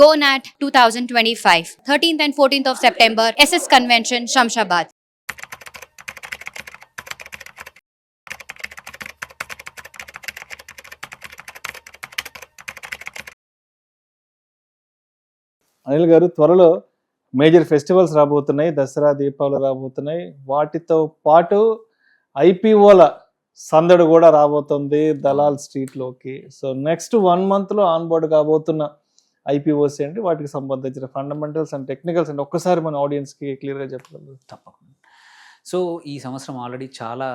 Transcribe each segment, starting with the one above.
GoNat 2025, 13th and 14th of September, SS Convention, Shamshabad. Anil గారు, త్వరలో major festivals రాబోతున్నాయి, దసరా, దీపావళి రాబోతున్నాయి. వాటితో పాటు ఐపీఓల సందడి కూడా రాబోతుంది దలాల్ స్ట్రీట్లోకి. సో నెక్స్ట్ 1 monthలో ఆన్ బోర్డ్ కాబోతున్న ఐపీఓస్ ఏంటి, వాటికి సంబంధించిన ఫండమెంటల్స్ అండ్ టెక్నికల్స్ అంటే ఒక్కసారి మన ఆడియన్స్కి క్లియర్గా చెప్పగలరు? తప్పకుండా. సో ఈ సంవత్సరం ఆల్రెడీ చాలా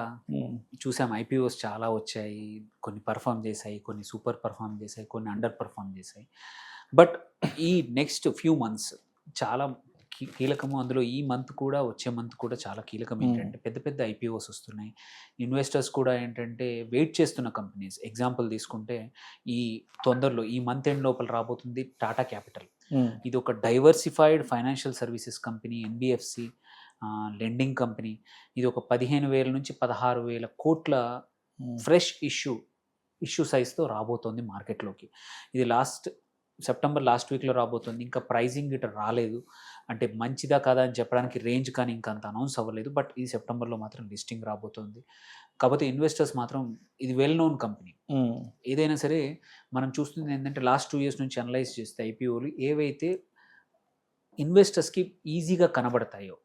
చూసాం, ఐపీఓస్ చాలా వచ్చాయి. కొన్ని పర్ఫామ్ చేశాయి, కొన్ని సూపర్ పర్ఫామ్ చేశాయి, కొన్ని అండర్ పర్ఫామ్ చేశాయి. బట్ ఈ నెక్స్ట్ ఫ్యూ మంత్స్ చాలా కీలకము. అందులో ఈ మంత్ కూడా, వచ్చే మంత్ కూడా చాలా కీలకం. ఏంటంటే పెద్ద పెద్ద ఐపీఓస్ వస్తున్నాయి. ఇన్వెస్టర్స్ కూడా ఏంటంటే వెయిట్ చేస్తున్న కంపెనీస్. ఎగ్జాంపుల్ తీసుకుంటే ఈ తొందరలో ఈ మంత్ ఎండ్ లోపల రాబోతుంది టాటా క్యాపిటల్. ఇది ఒక diversified financial services company, NBFC lending company. ఇది ఒక 15,000 నుంచి 16,000 కోట్ల ఫ్రెష్ ఇష్యూ సైజ్తో రాబోతోంది మార్కెట్లోకి. ఇది సెప్టెంబర్ లాస్ట్ వీక్లో రాబోతుంది. ఇంకా ప్రైజింగ్ ఇటు రాలేదు, అంటే మంచిదా కాదా అని చెప్పడానికి రేంజ్ కానీ ఇంకా అంత అనౌన్స్ అవ్వలేదు. బట్ ఈ సెప్టెంబర్లో మాత్రం లిస్టింగ్ రాబోతుంది. కాకపోతే ఇన్వెస్టర్స్ మాత్రం, ఇది వెల్ నోన్ కంపెనీ. ఏదైనా సరే మనం చూస్తుంది ఏంటంటే లాస్ట్ 2 years నుంచి అనలైజ్ చేస్తే ఐపీఓలు ఏవైతే ఇన్వెస్టర్స్కి ఈజీగా కనబడతాయో,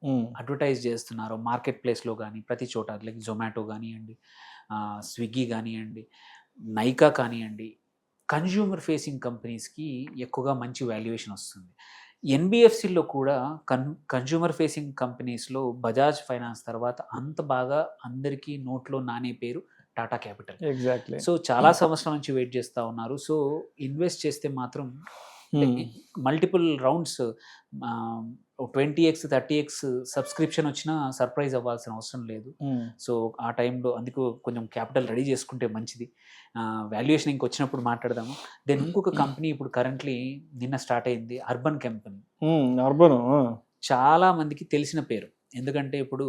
అడ్వర్టైజ్ చేస్తున్నారో మార్కెట్ ప్లేస్లో కానీ ప్రతి చోట, లైక్ జొమాటో కానివ్వండి, స్విగ్గీ కానివ్వండి, నైకా కానివ్వండి, కన్జ్యూమర్ ఫేసింగ్ కంపెనీస్కి ఎక్కువగా మంచి వాల్యుయేషన్ వస్తుంది. ఎన్బిఎఫ్సిలో కూడా కన్జ్యూమర్ ఫేసింగ్ కంపెనీస్లో బజాజ్ ఫైనాన్స్ తర్వాత అంత బాగా అందరికీ నోట్లో నానే పేరు టాటా క్యాపిటల్. ఎగ్జాక్ట్లీ. సో చాలా సంవత్సరాల నుంచి వెయిట్ చేస్తూ ఉన్నారు. సో ఇన్వెస్ట్ చేస్తే మాత్రం multiple rounds 20x 30x subscription వచ్చినా సర్ప్రైజ్ అవ్వాల్సిన అవసరం లేదు. సో ఆ టైంలో అందుకు కొంచెం క్యాపిటల్ రెడీ చేసుకుంటే మంచిది. వాల్యుయేషన్ ఇంకొచ్చినప్పుడు మాట్లాడదాము. దెన్ ఇంకొక కంపెనీ ఇప్పుడు కరెంట్లీ నిన్న స్టార్ట్ అయింది, అర్బన్ కంపెనీ. చాలా మందికి తెలిసిన పేరు. ఎందుకంటే ఇప్పుడు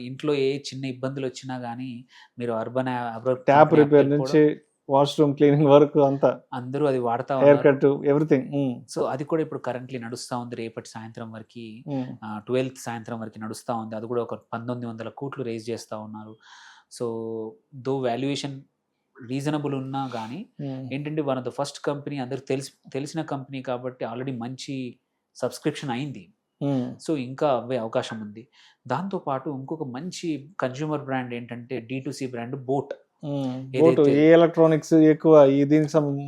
ఇంట్లో ఏ చిన్న ఇబ్బందులు వచ్చినా కానీ మీరు అర్బన్ ట్యాప్ రిపేర్ నుంచి వాష్రూమ్ క్లీనింగ్ వరకు అంతా అందరూ అది వాడతా హెయిర్ కట్ ఎవ్రీథింగ్. సో అది కూడా ఇప్పుడు కరెంట్లీ నడుస్తూ ఉంది. రేపటి సాయంత్రం వరకు 12th సాయంత్రం వరకు నడుస్తూ ఉంది. అది కూడా ఒక 1900 కోట్లు రేజ్ చేస్తూ ఉన్నారు. సో దో వాల్యుయేషన్ రీజనబుల్ ఉన్నా కానీ ఏంటంటే one of the first company, అందరికి తెలిసిన కంపెనీ కాబట్టి ఆల్రెడీ మంచి సబ్స్క్రిప్షన్ అయింది. సో ఇంకా అవే అవకాశం ఉంది. దాంతోపాటు ఇంకొక మంచి కన్జ్యూమర్ బ్రాండ్ ఏంటంటే D2C బ్రాండ్ బోట్. ఎలక్ట్రానిక్స్ ఎక్కువ,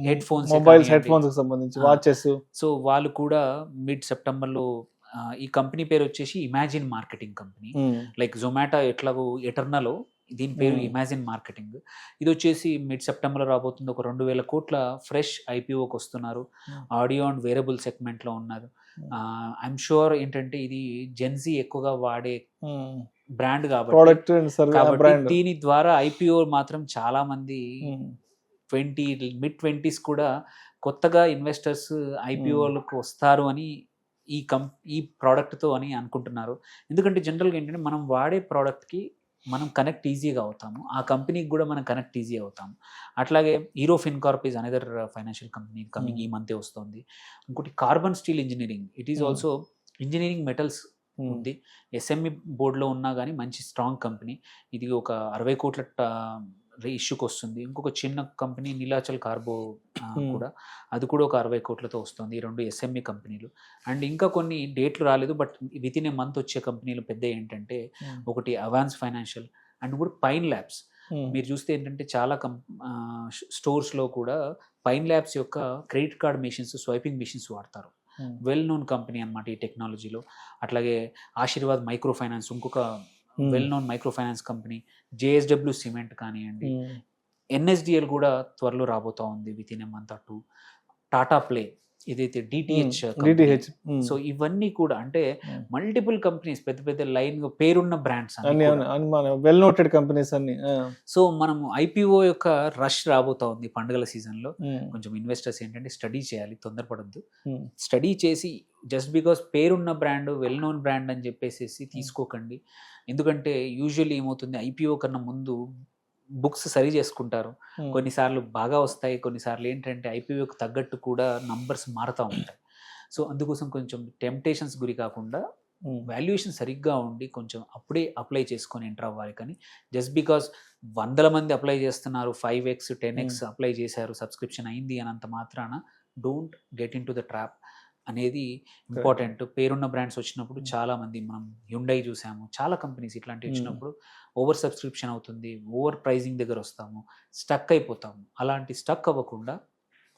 head phones, mobiles, head phones కి సంబంధించి వాచెస్. సో వాళ్ళు కూడా మిడ్ సెప్టెంబర్లో, ఈ కంపెనీ పేరు వచ్చేసి imagine marketing company. Like Zomato ఎట్లాగో ఎటర్నాలో దీని పేరు ఇమాజిన్ మార్కెటింగ్. ఇది వచ్చేసి మిడ్ సెప్టెంబర్లో రాబోతుంది. ఒక 2,000 కోట్ల ఫ్రెష్ ఐపీఓకి వస్తున్నారు. ఆడియో అండ్ వేరబుల్ సెగ్మెంట్లో ఉన్నారు. ఐఎమ్ షూర్ ఏంటంటే ఇది జెన్జీ ఎక్కువగా వాడే బ్రాండ్ కాబట్టి దీని ద్వారా ఐపీఓ మాత్రం చాలా మంది mid-20s కూడా కొత్తగా ఇన్వెస్టర్స్ ఐపీఓలకు వస్తారు అని ఈ ప్రోడక్ట్తో అని అనుకుంటున్నారు. ఎందుకంటే జనరల్గా ఏంటంటే మనం వాడే ప్రోడక్ట్కి మనం కనెక్ట్ ఈజీగా అవుతాము, ఆ కంపెనీకి కూడా మనం కనెక్ట్ ఈజీ అవుతాము. అట్లాగే hero Fincorp is another financial company, coming ఈ మంతే వస్తుంది. ఇంకోటి carbon steel engineering, it is also engineering metals ఉంది. ఎస్ఎంఈ బోర్డులో ఉన్నా కానీ మంచి స్ట్రాంగ్ కంపెనీ. ఇది ఒక 60 కోట్ల ఇష్యూకి వస్తుంది. ఇంకొక చిన్న కంపెనీ నీలాచల్ కార్బో కూడా, అది కూడా ఒక 60 కోట్లతో వస్తుంది. ఈ 2 ఎస్ఎంఈ కంపెనీలు. అండ్ ఇంకా కొన్ని డేట్లు రాలేదు, but with in a month వచ్చే కంపెనీలు పెద్ద ఏంటంటే ఒకటి అవాన్స్ ఫైనాన్షియల్ అండ్ కూడా పైన్ ల్యాబ్స్. మీరు చూస్తే ఏంటంటే చాలా స్టోర్స్లో కూడా పైన్ ల్యాబ్స్ యొక్క credit card machines, swiping machines వాడతారు. వెల్ నోన్ కంపెనీ అనమాట ఈ టెక్నాలజీలో. అట్లాగే ఆశీర్వాద్ మైక్రో ఫైనాన్స్ ఇంకొక well known micro finance company. JSW cement కానివ్వండి, NSDL కూడా త్వరలో రాబోతా ఉంది with in a month or 2. Tata play, ఇదైతే DTH. సో ఇవన్నీ కూడా అంటే మల్టిపుల్ కంపెనీస్, పెద్ద పెద్ద లైన్ పేరున్న బ్రాండ్స్, వెల్ నోటెడ్ కంపెనీస్ అన్ని. సో మనం ఐపీఓ యొక్క రష్ రాబోతా ఉంది పండుగల సీజన్లో. కొంచెం ఇన్వెస్టర్స్ ఏంటంటే స్టడీ చేయాలి, తొందరపడద్దు. స్టడీ చేసి జస్ట్ బికాస్ పేరున్న బ్రాండ్, వెల్ నోన్ బ్రాండ్ అని చెప్పేసి తీసుకోకండి. ఎందుకంటే యూజువల్లీ ఏమవుతుంది, ఐపీఓ కన్నా ముందు బుక్స్ సరి చేసుకుంటారు. కొన్నిసార్లు బాగా వస్తాయి, కొన్నిసార్లు ఏంటంటే ఐపీఓకి తగ్గట్టు కూడా నంబర్స్ మారుతూ ఉంటాయి. సో అందుకోసం కొంచెం టెంప్టేషన్స్ గురి కాకుండా వాల్యుయేషన్ సరిగ్గా ఉండి కొంచెం అప్పుడే అప్లై చేసుకొని ఎంటర్ అవ్వాలి. కానీ జస్ట్ బికాస్ 100 మంది అప్లై చేస్తున్నారు, 5x 10x అప్లై చేశారు, సబ్స్క్రిప్షన్ అయింది అనంత మాత్రాన don't get in to the trap అనేది ఇంపార్టెంట్. పేరున్న బ్రాండ్స్ వచ్చినప్పుడు చాలా మంది మనం హ్యుండై చూసాము, చాలా కంపెనీస్ ఇట్లాంటివి వచ్చినప్పుడు ఓవర్ సబ్స్క్రిప్షన్ అవుతుంది, ఓవర్ ప్రైజింగ్ దగ్గర వస్తాము, స్టక్ అయిపోతాము. అలాంటి స్టక్ అవ్వకుండా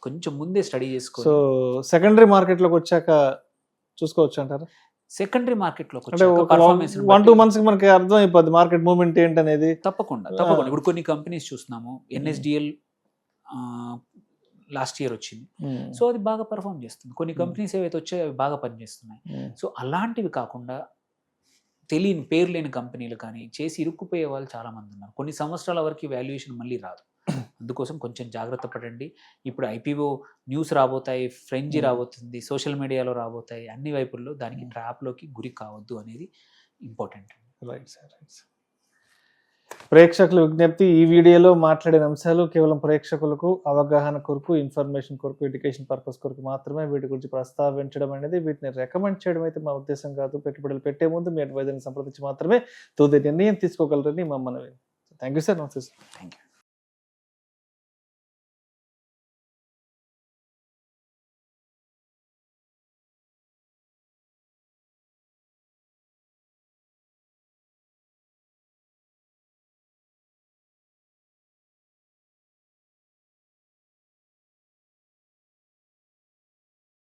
కొంచెం ముందే స్టడీ చేసుకో. సో సెకండరీ మార్కెట్లోకి వచ్చాక చూసుకోవచ్చు అంటారా? సెకండరీ మార్కెట్లోకి అంటే పర్ఫార్మెన్స్ 1-2 months మనకి అర్థం అయిపోద్ది మార్కెట్ మూవ్మెంట్ ఏంటనేది. తప్పకుండా. ఇప్పుడు కొన్ని కంపెనీస్ చూస్తున్నాము, ఎన్ఎస్డిఎల్ లాస్ట్ ఇయర్ వచ్చింది, సో అది బాగా పర్ఫామ్ చేస్తుంది. కొన్ని కంపెనీస్ ఏవైతే వచ్చాయో అవి బాగా పనిచేస్తున్నాయి. సో అలాంటివి కాకుండా తెలియని పేరు లేని కంపెనీలు కానీ చేసి ఇరుక్కుపోయే వాళ్ళు చాలా మంది ఉన్నారు. కొన్ని సంవత్సరాల వరకు వాల్యుయేషన్ మళ్ళీ రాదు. అందుకోసం కొంచెం జాగ్రత్త పడండి. ఇప్పుడు ఐపీఓ న్యూస్ రాబోతాయి, ఫ్రెంజీ రాబోతుంది, సోషల్ మీడియాలో రాబోతాయి, అన్ని వైపుల్లో దానికి ట్రాప్లోకి గురి కావద్దు అనేది important. Right sir, right sir. ప్రేక్షకుల విజ్ఞప్తి, ఈ వీడియోలో మాట్లాడిన అంశాలు కేవలం ప్రేక్షకులకు అవగాహన కొరకు, ఇన్ఫర్మేషన్ కొరకు, ఎడ్యుకేషన్ పర్పస్ కొరకు మాత్రమే. వీటి గురించి ప్రస్తావించడం అనేది, వీటిని రికమెండ్ చేయడం అయితే మా ఉద్దేశం కాదు. పెట్టుబడులు పెట్టే ముందు మీ అడ్వైజర్ని సంప్రదించి మాత్రమే తుది నిర్ణయం తీసుకోగలరని మా మనవి. Thank you sir. నమస్తే సార్. Thank you.